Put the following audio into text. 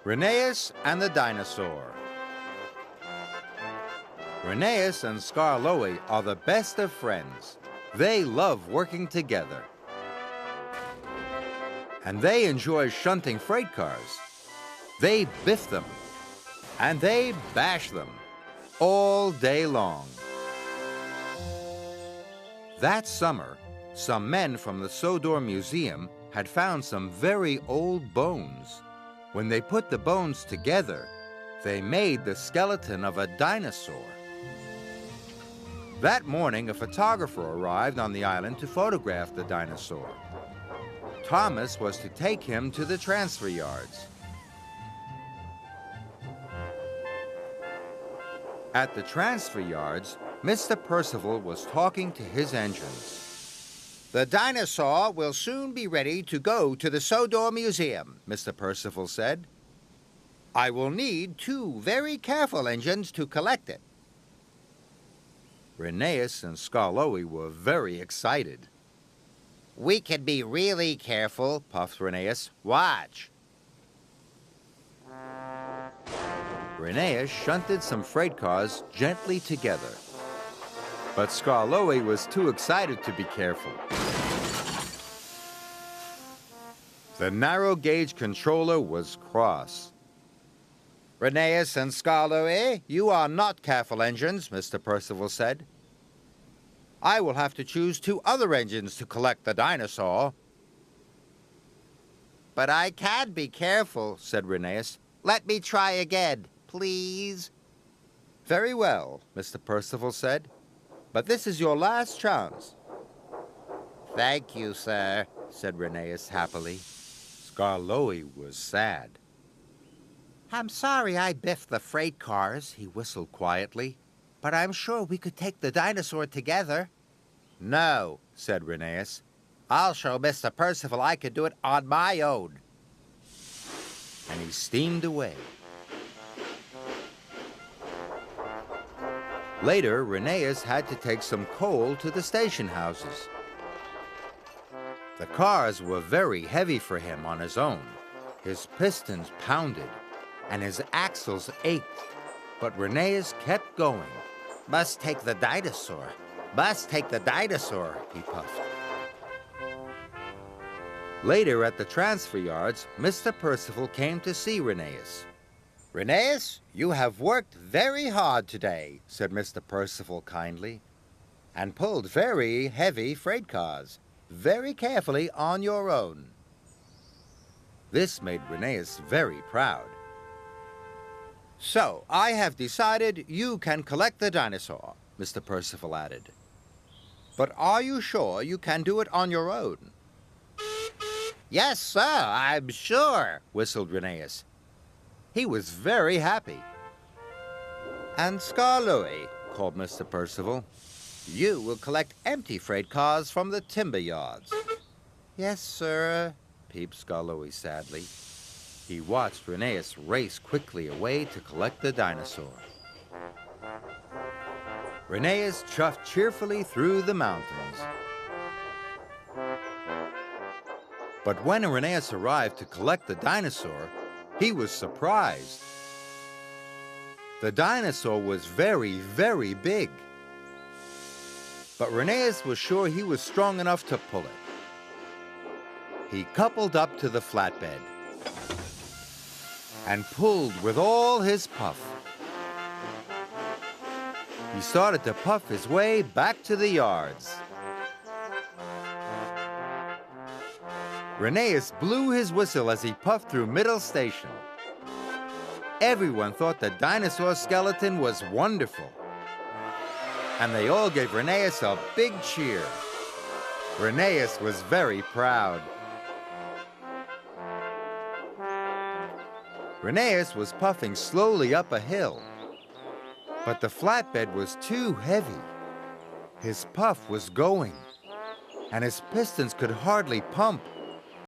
Rheneas and the Dinosaur. Rheneas and Skarloey are the best of friends. They love working together. And they enjoy shunting freight cars. They biff them, and they bash them all day long. That summer, some men from the Sodor Museum had found some very old bones. When they put the bones together, they made the skeleton of a dinosaur. That morning, a photographer arrived on the island to photograph the dinosaur. Thomas was to take him to the transfer yards. At the transfer yards, Mr. Percival was talking to his engines. The dinosaur will soon be ready to go to the Sodor Museum, Mr. Percival said. I will need 2 very careful engines to collect it. Rheneas and Skarloey were very excited. We can be really careful, puffed Rheneas. Watch. Rheneas shunted some freight cars gently together. But Skarloey was too excited to be careful. The narrow gauge controller was cross. Rheneas and Skarloey, you are not careful engines, Mr. Percival said. I will have to choose 2 other engines to collect the dinosaur. But I can be careful, said Rheneas. Let me try again, please. Very well, Mr. Percival said. But this is your last chance. Thank you, sir, said Rheneas happily. Skarloey was sad. I'm sorry I biffed the freight cars, he whistled quietly. But I'm sure we could take the dinosaur together. No, said Rheneas. I'll show Mr. Percival I can do it on my own. And he steamed away. Later, Rheneas had to take some coal to the station houses. The cars were very heavy for him on his own. His pistons pounded, and his axles ached. But Rheneas kept going. Must take the dinosaur. Must take the dinosaur, he puffed. Later at the transfer yards, Mr. Percival came to see Rheneas. Rheneas, you have worked very hard today, said Mr. Percival kindly, and pulled very heavy freight cars, very carefully on your own. This made Rheneas very proud. So, I have decided you can collect the dinosaur, Mr. Percival added. But are you sure you can do it on your own? Yes, sir, I'm sure, whistled Rheneas. He was very happy. And Skarloey, called Mr. Percival, you will collect empty freight cars from the timber yards. Yes, sir, peeped Skarloey sadly. He watched Rheneas race quickly away to collect the dinosaur. Rheneas chuffed cheerfully through the mountains. But when Rheneas arrived to collect the dinosaur, he was surprised. The dinosaur was very, very big. But Rheneas was sure he was strong enough to pull it. He coupled up to the flatbed and pulled with all his puff. He started to puff his way back to the yards. Rheneas blew his whistle as he puffed through Middle Station. Everyone thought the dinosaur skeleton was wonderful. And they all gave Rheneas a big cheer. Rheneas was very proud. Rheneas was puffing slowly up a hill. But the flatbed was too heavy. His puff was going, and his pistons could hardly pump.